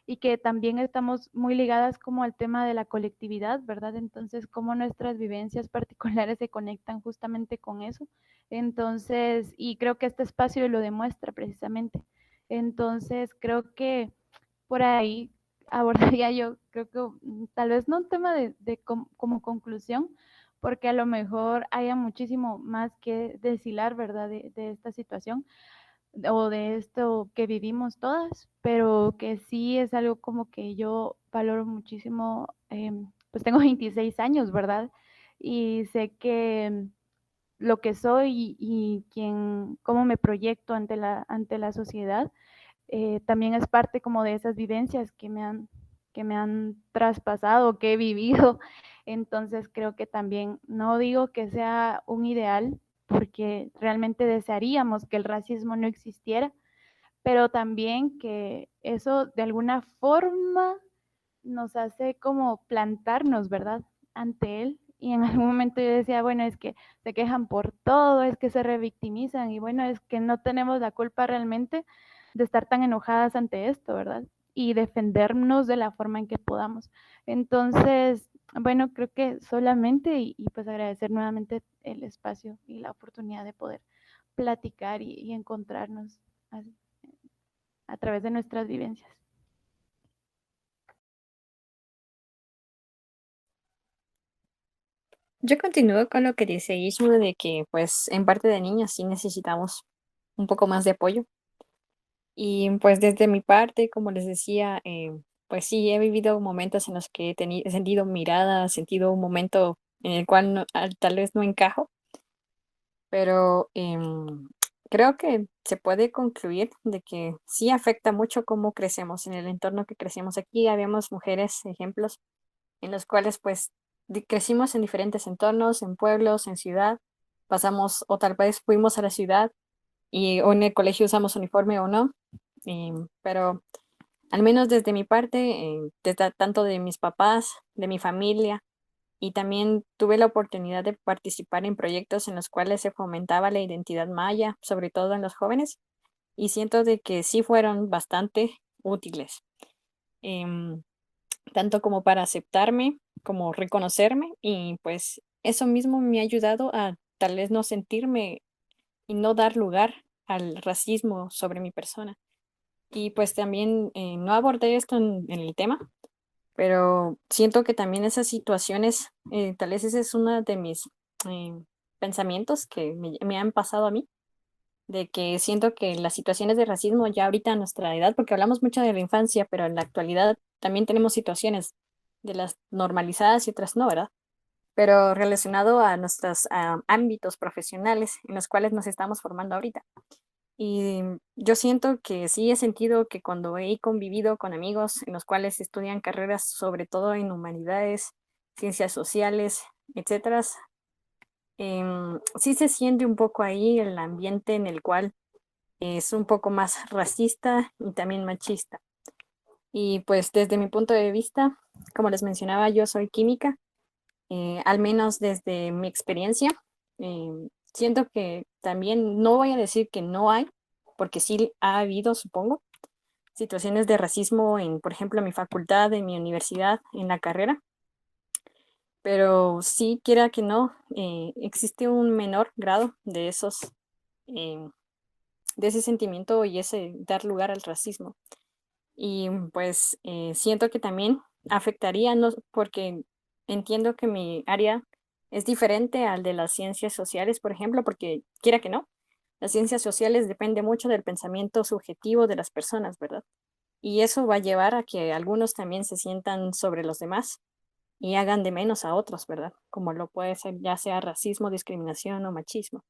y que también estamos muy ligadas como al tema de la colectividad, ¿verdad? Entonces, cómo nuestras vivencias particulares se conectan justamente con eso. Entonces, y creo que este espacio lo demuestra precisamente. Entonces, creo que por ahí abordaría yo, creo que tal vez no un tema como conclusión, porque a lo mejor haya muchísimo más que deshilar, ¿verdad?, de esta situación o de esto que vivimos todas, pero que sí es algo como que yo valoro muchísimo, pues tengo 26 años, ¿verdad? Y sé que lo que soy y cómo me proyecto ante la sociedad, también es parte como de esas vivencias que me han traspasado, que he vivido. Entonces creo que también no digo que sea un ideal, porque realmente desearíamos que el racismo no existiera, pero también que eso de alguna forma nos hace como plantarnos, ¿verdad? Ante él. Y en algún momento yo decía, bueno, es que se quejan por todo, es que se revictimizan y bueno, es que no tenemos la culpa realmente de estar tan enojadas ante esto, ¿verdad? Y defendernos de la forma en que podamos. Entonces, bueno, creo que solamente y pues agradecer nuevamente el espacio y la oportunidad de poder platicar y encontrarnos a través de nuestras vivencias. Yo continúo con lo que dice Ismu de que pues en parte de niñas sí necesitamos un poco más de apoyo. Y pues desde mi parte, como les decía, pues sí, he vivido momentos en los que he sentido miradas, sentido un momento en el cual tal vez no encajo, pero creo que se puede concluir de que sí afecta mucho cómo crecemos en el entorno que crecemos. Aquí habíamos mujeres, ejemplos, en los cuales pues crecimos en diferentes entornos, en pueblos, en ciudad, pasamos o tal vez fuimos a la ciudad y o en el colegio usamos uniforme o no, pero al menos desde mi parte, desde tanto de mis papás, de mi familia, y también tuve la oportunidad de participar en proyectos en los cuales se fomentaba la identidad maya, sobre todo en los jóvenes, y siento de que sí fueron bastante útiles, em, tanto como para aceptarme, como reconocerme, y pues eso mismo me ha ayudado a tal vez no sentirme y no dar lugar al racismo sobre mi persona. Y pues también no abordé esto en el tema, pero siento que también esas situaciones, tal vez ese es uno de mis eh, pensamientos que me han pasado a mí, de que siento que las situaciones de racismo ya ahorita a nuestra edad, porque hablamos mucho de la infancia, pero en la actualidad también tenemos situaciones de las normalizadas y otras no, ¿verdad? Pero relacionado a nuestros ámbitos profesionales en los cuales nos estamos formando ahorita. Y yo siento que sí he sentido que cuando he convivido con amigos en los cuales estudian carreras, sobre todo en humanidades, ciencias sociales, etcétera, sí se siente un poco ahí el ambiente en el cual es un poco más racista y también machista. Y pues desde mi punto de vista, como les mencionaba, yo soy química, al menos desde mi experiencia, siento que también no voy a decir que no hay, porque sí ha habido, supongo, situaciones de racismo en, por ejemplo, mi facultad, en mi universidad, en la carrera, pero sí, quiera que no, existe un menor grado de eh, de ese sentimiento y ese dar lugar al racismo. Y pues siento que también afectaría, no, porque entiendo que mi área es diferente al de las ciencias sociales, por ejemplo, porque quiera que no, las ciencias sociales depende mucho del pensamiento subjetivo de las personas, ¿verdad? Y eso va a llevar a que algunos también se sientan sobre los demás y hagan de menos a otros, ¿verdad? Como lo puede ser ya sea racismo, discriminación o machismo.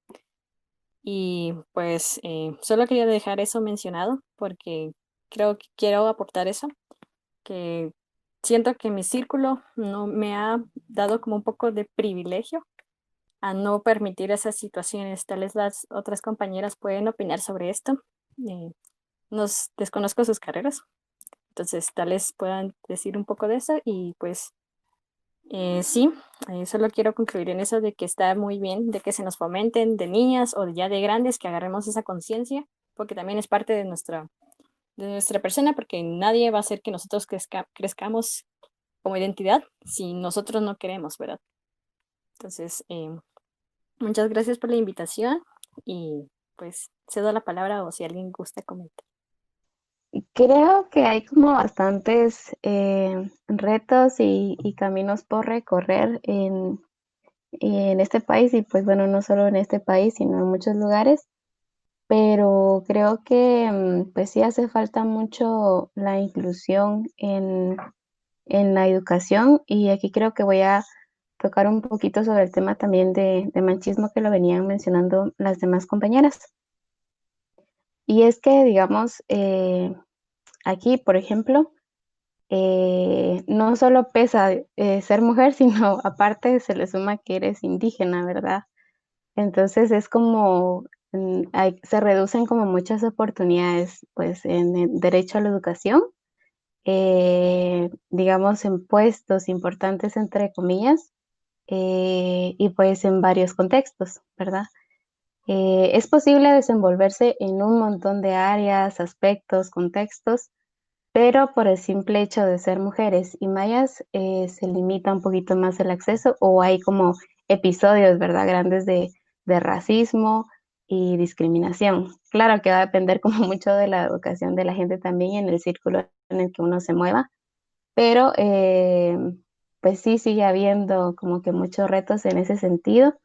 Y pues solo quería dejar eso mencionado porque creo que quiero aportar eso, que siento que mi círculo no me ha dado como un poco de privilegio a no permitir esas situaciones. Tal vez las otras compañeras pueden opinar sobre esto. Eh, nos desconozco sus carreras, entonces tal vez puedan decir un poco de eso y pues sí, solo quiero concluir en eso de que está muy bien de que se nos fomenten de niñas o ya de grandes que agarremos esa conciencia, porque también es parte de nuestra persona, porque nadie va a hacer que nosotros crezcamos como identidad si nosotros no queremos, ¿verdad? Entonces, muchas gracias por la invitación y pues cedo la palabra o si alguien gusta comentar. Creo que hay como bastantes retos y caminos por recorrer en este país y pues bueno, no solo en este país, sino en muchos lugares, pero creo que pues sí hace falta mucho la inclusión en la educación y aquí creo que voy a tocar un poquito sobre el tema también de machismo que lo venían mencionando las demás compañeras. Y es que, digamos, aquí, por ejemplo, no solo pesa ser mujer, sino aparte se le suma que eres indígena, ¿verdad? Entonces es como, se reducen como muchas oportunidades, pues, en el derecho a la educación, digamos, en puestos importantes, entre comillas, y pues en varios contextos, ¿verdad? Es posible desenvolverse en un montón de áreas, aspectos, contextos, pero por el simple hecho de ser mujeres y mayas, se limita un poquito más el acceso o hay como episodios, ¿verdad? Grandes de racismo y discriminación. Claro que va a depender como mucho de la educación de la gente también y en el círculo en el que uno se mueva, pero pues sí sigue habiendo como que muchos retos en ese sentido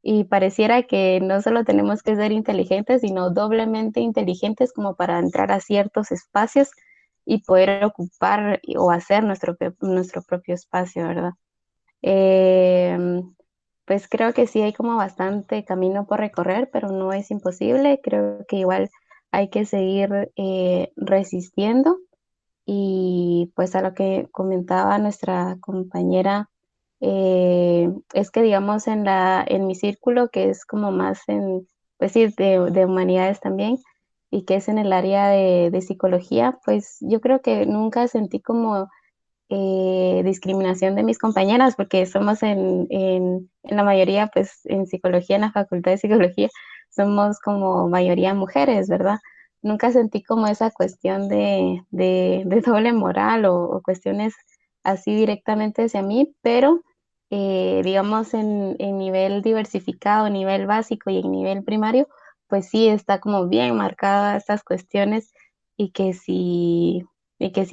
y pareciera que no solo tenemos que ser inteligentes, sino doblemente inteligentes como para entrar a ciertos espacios y poder ocupar o hacer nuestro propio espacio, ¿verdad? Pues creo que sí hay como bastante camino por recorrer, pero no es imposible. Creo que igual hay que seguir resistiendo y pues a lo que comentaba nuestra compañera, es que digamos en mi círculo, que es como más pues sí, de humanidades también, y que es en el área de psicología, pues yo creo que nunca sentí como discriminación de mis compañeras, porque somos en la mayoría, pues en psicología, en la facultad de psicología, somos como mayoría mujeres, ¿verdad? Nunca sentí como esa cuestión de doble moral o cuestiones así directamente hacia mí, pero digamos en nivel diversificado, nivel básico y en nivel primario, pues sí está como bien marcada estas cuestiones y que si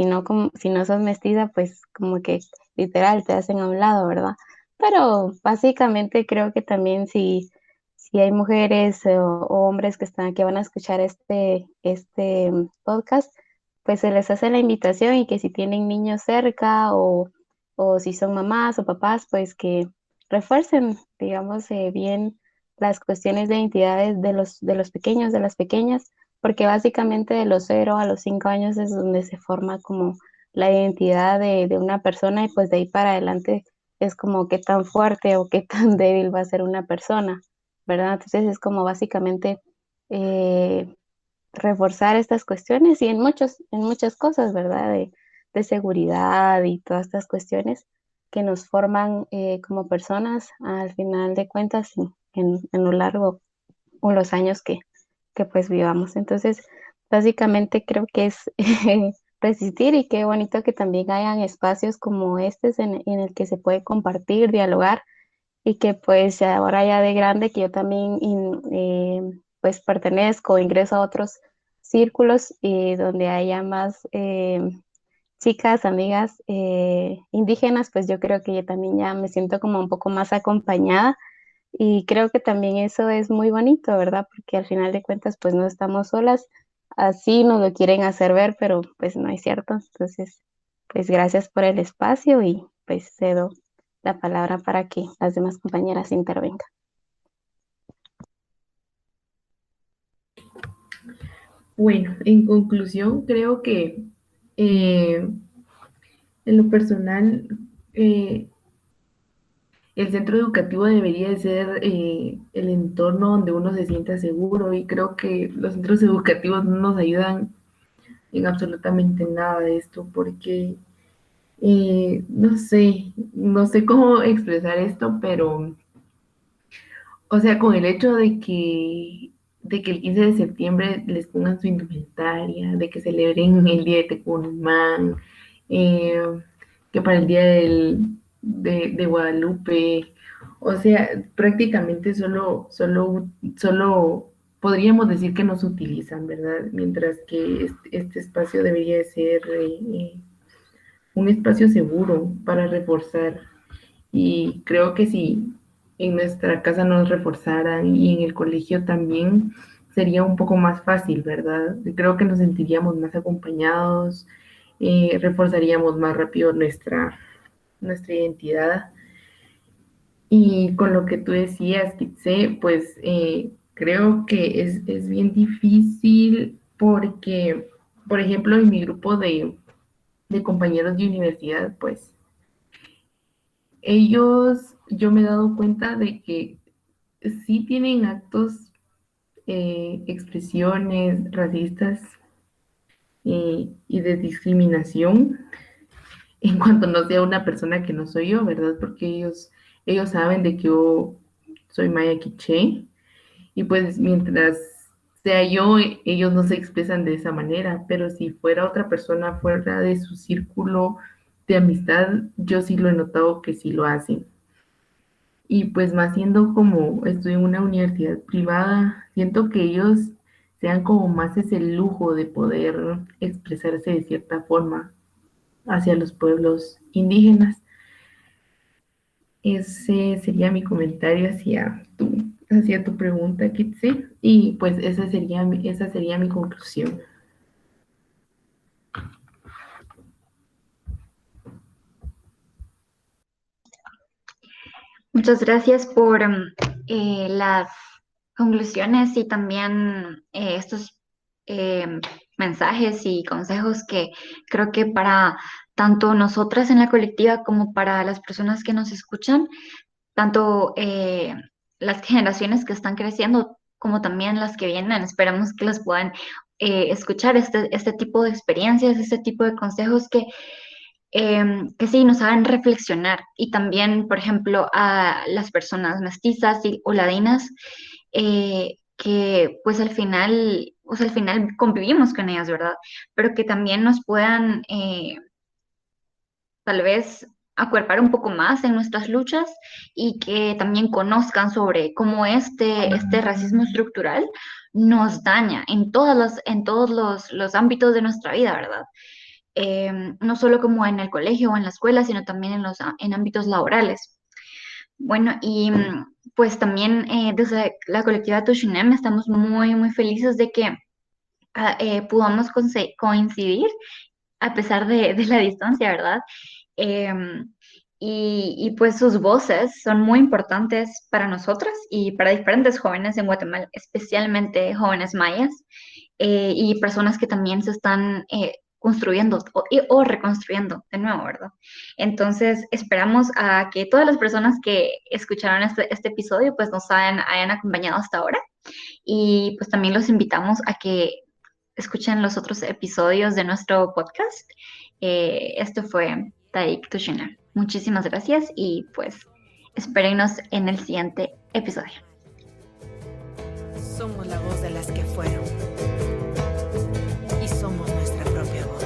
no, como, si no sos mestiza, pues como que literal te hacen a un lado, ¿verdad? Pero básicamente creo que también si hay mujeres o hombres que van a escuchar este podcast, pues se les hace la invitación y que si tienen niños cerca o si son mamás o papás, pues que refuercen, digamos, bien las cuestiones de identidades de los pequeños, de las pequeñas, porque básicamente de los 0 a los 5 años es donde se forma como la identidad de una persona y pues de ahí para adelante es como qué tan fuerte o qué tan débil va a ser una persona, ¿verdad? Entonces es como básicamente eh, reforzar estas cuestiones y en muchas cosas, ¿verdad? De seguridad y todas estas cuestiones que nos forman como personas al final de cuentas en lo largo o los años que pues vivamos. Entonces, básicamente creo que es resistir y qué bonito que también hayan espacios como este en el que se puede compartir, dialogar y que pues ahora ya de grande que yo también pues pertenezco, ingreso a otros círculos y donde haya más chicas, amigas indígenas, pues yo creo que yo también ya me siento como un poco más acompañada y creo que también eso es muy bonito, ¿verdad? Porque al final de cuentas pues no estamos solas, así nos lo quieren hacer ver, pero pues no es cierto. Entonces, pues gracias por el espacio y pues cedo la palabra para que las demás compañeras intervengan. Bueno, en conclusión, creo que eh, en lo personal, eh, el centro educativo debería de ser el entorno donde uno se sienta seguro y creo que los centros educativos no nos ayudan en absolutamente nada de esto porque no sé cómo expresar esto, pero o sea, con el hecho de que el 15 de septiembre les pongan su indumentaria, de que celebren el día de Tecumán, eh, que para el día de Guadalupe, o sea, prácticamente solo podríamos decir que nos utilizan, ¿verdad? Mientras que este espacio debería de ser un espacio seguro para reforzar y creo que si en nuestra casa nos reforzaran y en el colegio también sería un poco más fácil, ¿verdad? Creo que nos sentiríamos más acompañados, reforzaríamos más rápido nuestra identidad. Y con lo que tú decías, Kitse, pues creo que es bien difícil porque, por ejemplo, en mi grupo de compañeros de universidad, pues ellos, yo me he dado cuenta de que sí tienen actos, expresiones racistas y de discriminación en cuanto no sea una persona que no soy yo, ¿verdad? Porque ellos saben de que yo soy maya quiché y pues mientras sea yo, ellos no se expresan de esa manera, pero si fuera otra persona fuera de su círculo de amistad, yo sí lo he notado que sí lo hacen. Y pues más siendo como estoy en una universidad privada, siento que ellos sean como más ese lujo de poder expresarse de cierta forma hacia los pueblos indígenas. Ese sería mi comentario hacia tu pregunta, Kitse, y pues esa sería mi conclusión. Muchas gracias por las conclusiones y también estos mensajes y consejos que creo que para tanto nosotras en la colectiva como para las personas que nos escuchan, tanto las generaciones que están creciendo como también las que vienen, esperamos que las puedan escuchar este tipo de experiencias, este tipo de consejos que sí nos hagan reflexionar y también, por ejemplo, a las personas mestizas o ladinas que pues al final, o sea, al final convivimos con ellas, ¿verdad? Pero que también nos puedan tal vez acuerpar un poco más en nuestras luchas y que también conozcan sobre cómo este racismo estructural nos daña en todos los ámbitos de nuestra vida, ¿verdad? No solo como en el colegio o en la escuela, sino también en ámbitos laborales. Bueno, y pues también desde la colectiva Tushinem estamos muy, muy felices de que podamos coincidir a pesar de la distancia, ¿verdad? Em, y pues sus voces son muy importantes para nosotras y para diferentes jóvenes en Guatemala, especialmente jóvenes mayas y personas que también se están construyendo o reconstruyendo de nuevo, ¿verdad? Entonces, esperamos a que todas las personas que escucharon este episodio pues nos hayan acompañado hasta ahora y pues también los invitamos a que escuchen los otros episodios de nuestro podcast. Esto fue Taik Tushina. Muchísimas gracias y pues espérenos en el siguiente episodio. Somos la voz de las que fueron y somos nuestra propia voz.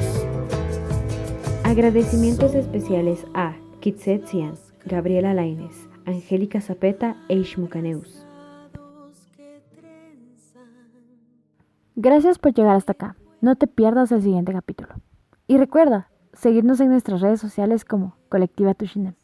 Agradecimientos especiales a Kitset Cian, Gabriela Lainez, Angélica Zapeta e Ishmucaneus. Gracias por llegar hasta acá. No te pierdas el siguiente capítulo. Y recuerda, seguirnos en nuestras redes sociales como Colectiva Tushinem.